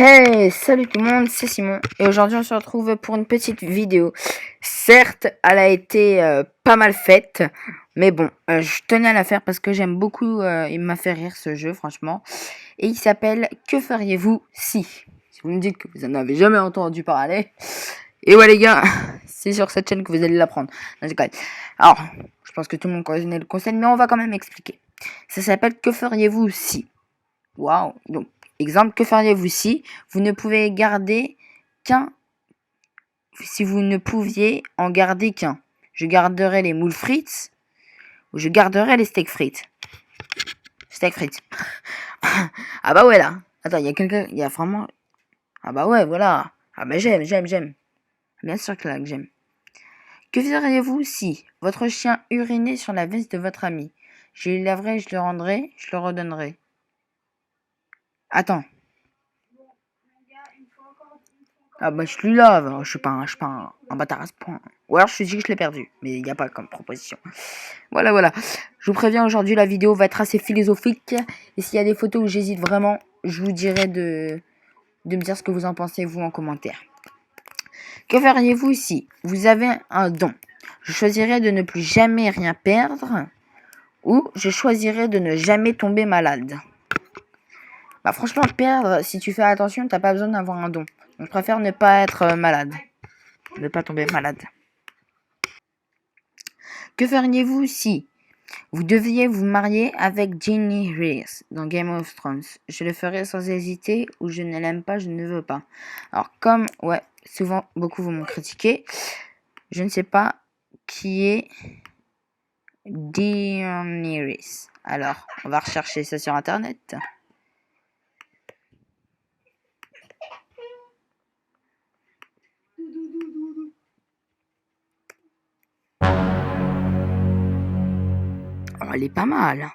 Hey, salut tout le monde, c'est Simon et aujourd'hui on se retrouve pour une petite vidéo. Certes, elle a été pas mal faite, mais bon, je tenais à la faire parce que j'aime beaucoup, il m'a fait rire ce jeu franchement. Et il s'appelle Que feriez-vous si? Si vous me dites que vous en avez jamais entendu parler, et ouais les gars, c'est sur cette chaîne que vous allez l'apprendre. Alors, je pense que tout le monde connaît le concept, mais on va quand même expliquer. Ça s'appelle Que feriez-vous si? Waouh, donc exemple, que feriez-vous si vous ne pouvez garder qu'un, si vous ne pouviez en garder qu'un? Je garderais les moules frites ou je garderais les steaks frites. Steak frites. Ah bah ouais là. Attends, il y a quelqu'un, il y a vraiment. Ah bah ouais, voilà. Ah bah j'aime. Bien sûr que là que j'aime. Que feriez-vous si votre chien urinait sur la veste de votre ami? Je le laverai, je le rendrai, je le redonnerai. Attends. Ah bah je lui lave, je suis pas un bâtard à ce point. Ou alors je te dis que je l'ai perdu, mais il n'y a pas comme proposition. Voilà. Je vous préviens, aujourd'hui la vidéo va être assez philosophique. Et s'il y a des photos où j'hésite vraiment, je vous dirai de me dire ce que vous en pensez, vous, en commentaire. Que feriez-vous si vous avez un don? Je choisirais de ne plus jamais rien perdre, ou je choisirais de ne jamais tomber malade. Bah franchement, perdre, si tu fais attention, t'as pas besoin d'avoir un don. Donc je préfère ne pas être malade. Ne pas tomber malade. Que feriez-vous si vous deviez vous marier avec Jenny Reese dans Game of Thrones? Je le ferai sans hésiter, ou je ne l'aime pas, je ne veux pas. Alors comme, ouais, souvent, beaucoup vous m'ont critiqué, je ne sais pas qui est Jenny Reese. Alors, on va rechercher ça sur internet. Oh, elle est pas mal.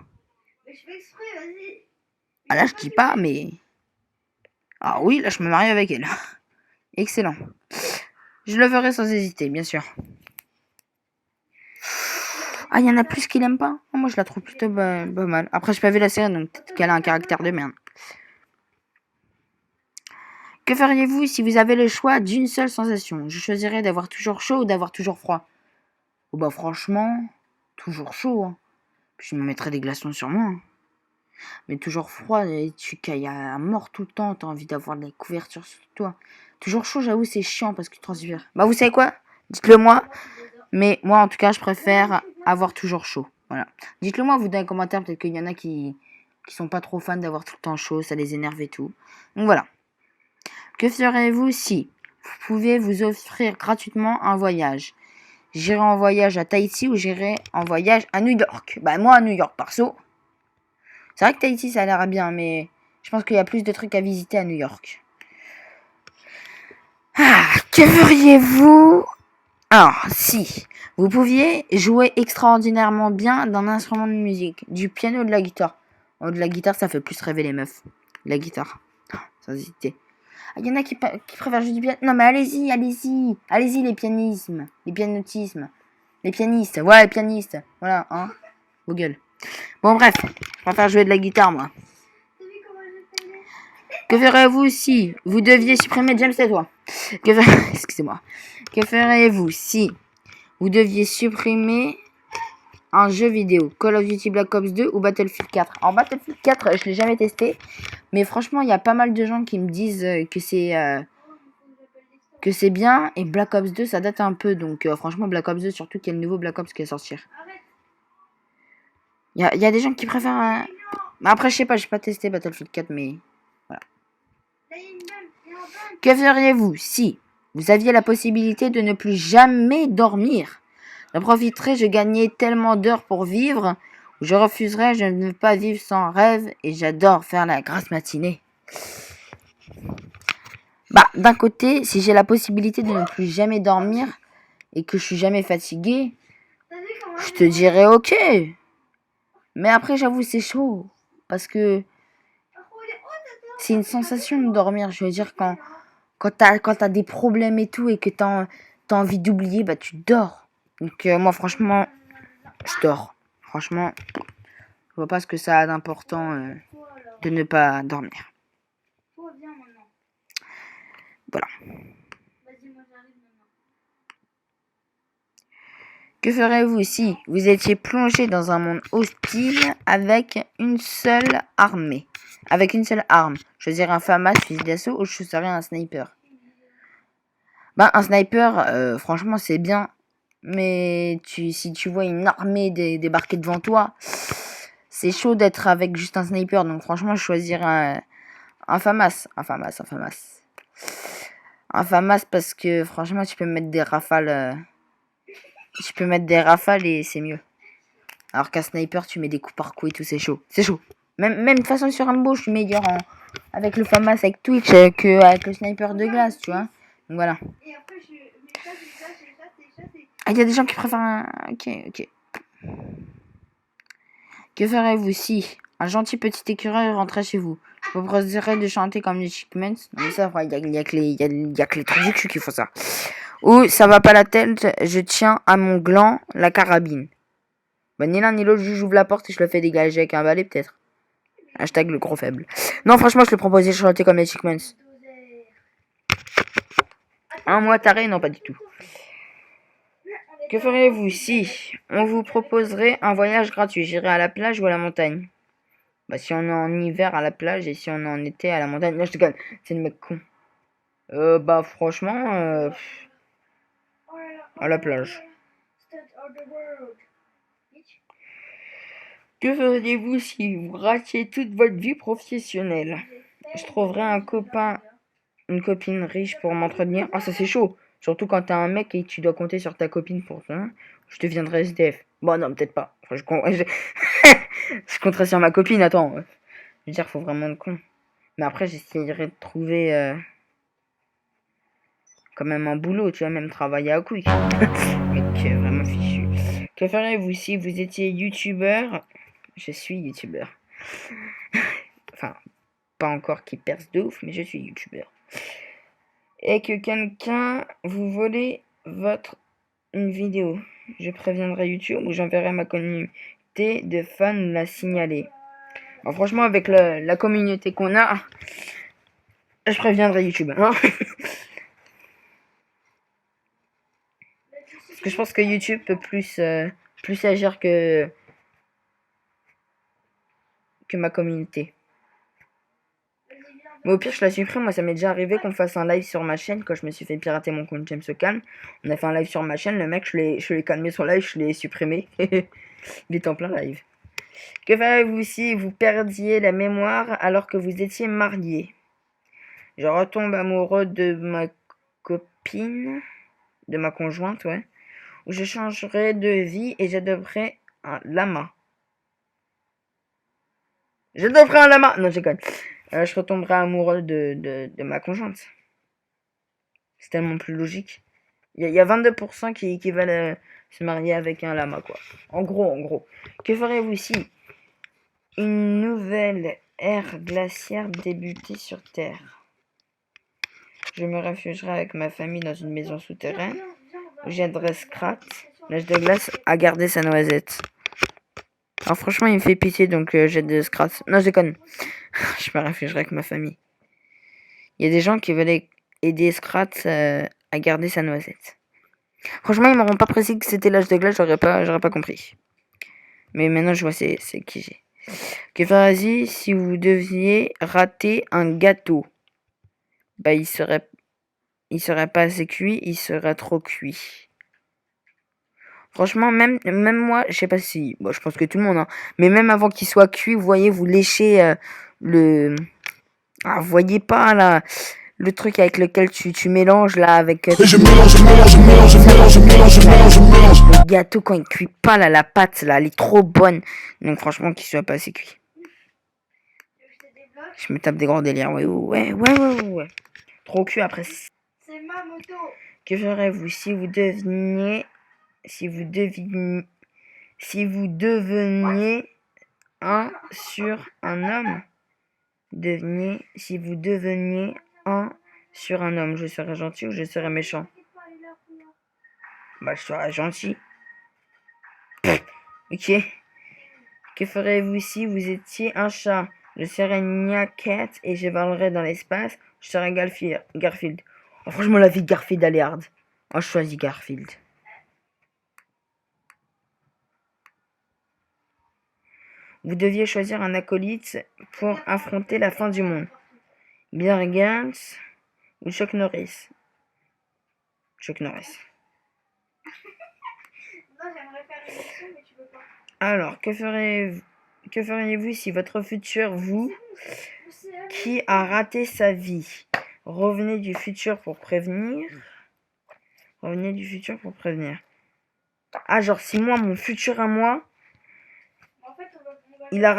Je fais exprès, vas-y. Ah là, je dis pas, mais... Ah oui, là, je me marie avec elle. Excellent. Je le ferai sans hésiter, bien sûr. Ah, il y en a plus qui l'aiment pas. Moi, je la trouve plutôt pas mal. Après, j'ai pas vu la série, donc peut-être qu'elle a un caractère de merde. Que feriez-vous si vous avez le choix d'une seule sensation? Je choisirais d'avoir toujours chaud ou d'avoir toujours froid. Oh bah franchement, toujours chaud. Hein. Puis je me mettrais des glaçons sur moi. Hein. Mais toujours froid, tu cailles à mort tout le temps, t'as envie d'avoir des couvertures sur toi. Toujours chaud, j'avoue, c'est chiant parce que tu transpires. Bah vous savez quoi? Dites-le moi. Mais moi, en tout cas, je préfère avoir toujours chaud. Voilà. Dites-le moi, vous dans les commentaires, peut-être qu'il y en a qui sont pas trop fans d'avoir tout le temps chaud, ça les énerve et tout. Donc voilà. Que ferez-vous si vous pouvez vous offrir gratuitement un voyage? J'irai en voyage à Tahiti ou j'irai en voyage à New York? Bah moi à New York, perso. C'est vrai que Tahiti, ça a l'air bien, mais je pense qu'il y a plus de trucs à visiter à New York. Ah, que feriez-vous? Alors, si vous pouviez jouer extraordinairement bien d'un instrument de musique, du piano ou de la guitare. Oh, de la guitare, ça fait plus rêver les meufs. La guitare, sans hésiter. Il y en a qui préfèrent jouer du piano. Non, mais allez-y. Allez-y, les pianismes. Les pianotismes. Les pianistes. Ouais, les pianistes. Voilà, hein. Vos gueules. Bon, bref. Je préfère jouer de la guitare, moi. Que ferez-vous si vous deviez supprimer... James, c'est toi. Excusez-moi. Que feriez-vous si vous deviez supprimer un jeu vidéo? Call of Duty Black Ops 2 ou Battlefield 4? Alors, Battlefield 4, je l'ai jamais testé. Mais franchement, il y a pas mal de gens qui me disent que c'est bien. Et Black Ops 2, ça date un peu. Donc, franchement, Black Ops 2, surtout qu'il y a le nouveau Black Ops qui va sortir. Il y a des gens qui préfèrent... Mais après, je sais pas, j'ai pas testé Battlefield 4, mais... Voilà. Que feriez-vous si vous aviez la possibilité de ne plus jamais dormir? J'en profiterais, je gagnais tellement d'heures pour vivre. Je refuserais, je ne veux pas vivre sans rêve et j'adore faire la grasse matinée. Bah, d'un côté, si j'ai la possibilité de ne plus jamais dormir et que je suis jamais fatigué, je te dirais ok. Mais après, j'avoue, c'est chaud. Parce que c'est une sensation de dormir. Je veux dire, quand t'as des problèmes et tout et que t'as envie d'oublier, bah tu dors. Donc moi, franchement, je dors. Franchement, je vois pas ce que ça a d'important de ne pas dormir. Voilà. Vas-y, moi j'arrive maintenant. Que ferez-vous si vous étiez plongé dans un monde hostile avec une seule armée? Avec une seule arme. Choisir un FAMAS, fusil d'assaut ou choisir un sniper? Bah, un sniper, franchement, c'est bien. Mais si tu vois une armée débarquer devant toi, c'est chaud d'être avec juste un sniper. Donc, franchement, choisir un FAMAS. Un FAMAS parce que, franchement, tu peux mettre des rafales. Tu peux mettre des rafales et c'est mieux. Alors qu'un sniper, tu mets des coups par coup et tout, c'est chaud. C'est chaud. Même de façon sur Rainbow, je suis meilleur avec le FAMAS, avec Twitch, qu'avec le sniper de glace, tu vois. Donc voilà. Et après, mais ça, c'est. Ah, il y a des gens qui préfèrent un... Ok. Que ferez-vous si un gentil petit écureuil rentrait chez vous? Je vous proposerais de chanter comme les Chickmans. Non mais ça, il y a que les trous du cul qui font ça. Ou ça va pas la tête, je tiens à mon gland la carabine. Bah ni l'un ni l'autre, j'ouvre la porte et je le fais dégager avec un balai peut-être. Hashtag le gros faible. Non franchement je le proposais de chanter comme les Chickmans. Un mois taré? Non pas du tout. Que ferez-vous si on vous proposerait un voyage gratuit? J'irai à la plage ou à la montagne? Bah si on est en hiver à la plage et si on est en été à la montagne. Non je te gagne, c'est le mec con. Bah franchement, à la plage. Que feriez-vous si vous ratiez toute votre vie professionnelle? Je trouverais un copain, une copine riche pour m'entretenir. Ah ça c'est chaud. Surtout quand t'es un mec et que tu dois compter sur ta copine pour toi. Je deviendrai SDF. Bon non peut-être pas. Enfin, je compterais sur ma copine, attends. Je veux dire, faut vraiment être con. Mais après j'essayerai de trouver quand même un boulot, tu vois, même travailler à Quick. Mec, vraiment fichu. Que ferez-vous si vous étiez youtubeur? Je suis youtubeur. Enfin, pas encore qui perce de ouf, mais je suis youtubeur. Et que quelqu'un vous volait une vidéo. Je préviendrai YouTube ou j'enverrai ma communauté de fans la signaler. Alors, franchement, avec la communauté qu'on a, je préviendrai YouTube. Hein. Parce que je pense que YouTube peut plus agir que ma communauté. Mais au pire, je la supprime. Moi, ça m'est déjà arrivé qu'on fasse un live sur ma chaîne quand je me suis fait pirater mon compte James se calme. On a fait un live sur ma chaîne. Le mec, je l'ai calmé son live, je l'ai supprimé. Il est en plein live. Que feriez-vous si vous perdiez la mémoire alors que vous étiez marié? Je retombe amoureux de ma copine, de ma conjointe, ouais. Ou je changerai de vie et j'adopterai un lama. J'adopterai un lama. Non, je déconne. Je retomberai amoureux de ma conjointe. C'est tellement plus logique. Il y a 22% qui veulent se marier avec un lama, quoi. En gros. Que ferez-vous si une nouvelle ère glaciaire débutait sur Terre? Je me réfugierai avec ma famille dans une maison souterraine où j'aiderai Scrat, l'âge de glace, à garder sa noisette. Alors franchement, il me fait pitié, donc j'aide Scrat. Non, je déconne. Je me réfugierai avec ma famille. Il y a des gens qui veulent aider Scrat à garder sa noisette. Franchement, ils m'auront pas précisé que c'était l'âge de glace, j'aurais pas compris. Mais maintenant, je vois c'est qui j'ai. Que feriez-vous si vous deviez rater un gâteau? Bah, il serait pas assez cuit, il serait trop cuit. Franchement, même moi, je sais pas si... Bon, je pense que tout le monde, hein. Mais même avant qu'il soit cuit, vous voyez, vous léchez le... Ah, vous voyez pas, là, le truc avec lequel tu mélanges, là, avec... Je mélange. Le gâteau, quand il cuit pas, là, la pâte, là, elle est trop bonne. Donc, franchement, qu'il soit pas assez cuit. Je me tape des gros délires, ouais. Trop cuit après. C'est ma moto. Que ferez-vous si vous deveniez un sur un homme? Si vous deveniez un sur un homme, je serais gentil ou je serais méchant? Bah, je serais gentil. Ok. Que ferez-vous si vous étiez un chat? Je serais Nya Cat et je volerais dans l'espace. Je serais Garfield. Oh, franchement, la vie de Garfield, elle est hard. Moi, je choisis Garfield. Vous deviez choisir un acolyte pour affronter la fin du monde. Bill Gates ou Chuck Norris? Chuck Norris. Non, j'aimerais faire une mission, mais tu peux pas. Alors, que feriez-vous si votre futur vous, qui a raté sa vie, revenez du futur pour prévenir? Revenez du futur pour prévenir. Ah, genre, si moi, mon futur à moi, En fait, on va il a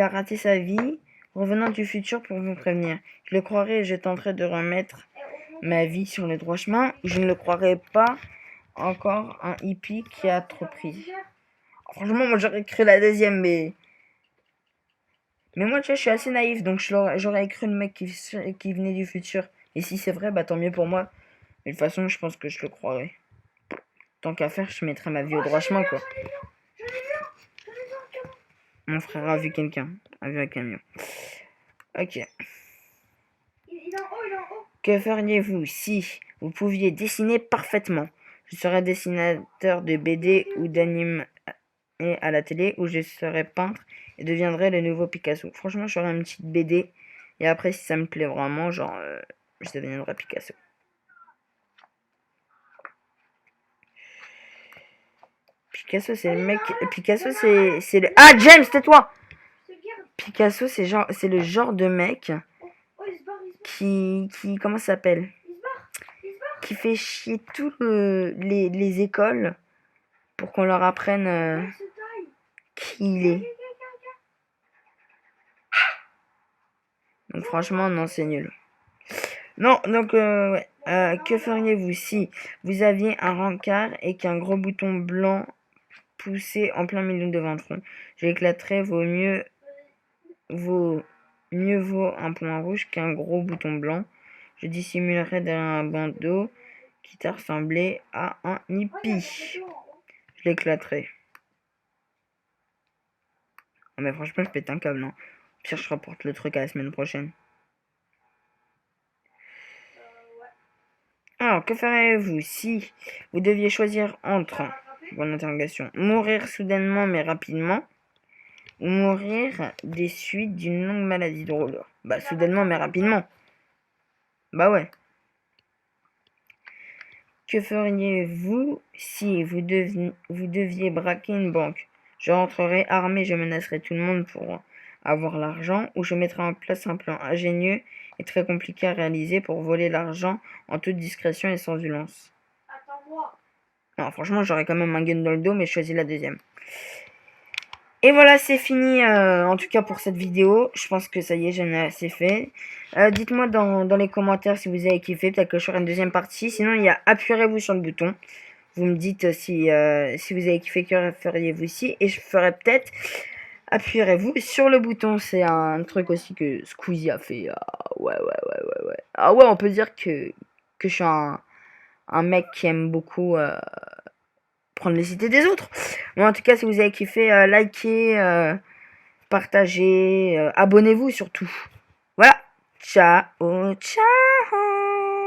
raté sa vie, revenant du futur pour vous prévenir. Je le croirais et je tenterai de remettre ma vie sur le droit chemin. Je ne le croirais pas. Encore un hippie qui a trop pris. Franchement, moi j'aurais cru la deuxième, mais moi tu vois, je suis assez naïf, donc j'aurais cru le mec qui venait du futur. Et si c'est vrai, bah tant mieux pour moi. Mais de toute façon, je pense que je le croirais. Tant qu'à faire, je mettrais ma vie au droit chemin, quoi. Mon frère a vu quelqu'un, a vu un camion. Ok. Il est en haut, il est en haut. Que feriez-vous si vous pouviez dessiner parfaitement? Je serais dessinateur de BD ou d'anime à la télé, ou je serais peintre et deviendrais le nouveau Picasso. Franchement, je ferais une petite BD et après, si ça me plaît vraiment, genre, je deviendrai Picasso. Picasso, c'est le mec. Picasso, c'est le. Ah, James, tais-toi! Picasso, c'est le genre de mec Oh, il se barre, qui comment ça s'appelle? Qui fait chier tous les écoles pour qu'on leur apprenne qui il est. Donc franchement, non, c'est nul. Non, donc ouais. Que feriez-vous si vous aviez un rencard et qu'un gros bouton blanc poussait en plein milieu de votre front? J'éclaterais vaut un point rouge qu'un gros bouton blanc. Je dissimulerais derrière un bandeau qui t'a ressemblé à un hippie. Je l'éclaterai. Ah mais franchement, je pète un câble, non? Pire, je rapporte le truc à la semaine prochaine. Alors, que ferez-vous si vous deviez choisir entre, bonne interrogation, mourir soudainement mais rapidement ou mourir des suites d'une longue maladie drôle? Bah, soudainement mais rapidement. Bah ouais. Que feriez-vous si vous deviez braquer une banque? Je rentrerai armé, je menacerai tout le monde pour avoir l'argent, ou je mettrai en place un plan ingénieux et très compliqué à réaliser pour voler l'argent en toute discrétion et sans violence. Attends-moi. Non, franchement, j'aurais quand même un gun dans le dos, mais je choisis la deuxième. Et voilà, c'est fini en tout cas pour cette vidéo. Je pense que ça y est, j'en ai assez fait. Dites-moi dans les commentaires si vous avez kiffé. Peut-être que je ferai une deuxième partie. Sinon, il y a appuierez-vous sur le bouton. Vous me dites si vous avez kiffé, que feriez-vous ici. Et je ferai peut-être appuierez-vous sur le bouton. C'est un truc aussi que Squeezie a fait. Ouais. Ah ouais, on peut dire que je suis un mec qui aime beaucoup prendre les idées des autres. Bon, en tout cas, si vous avez kiffé, likez, partagez, abonnez-vous surtout. Voilà. Ciao, ciao.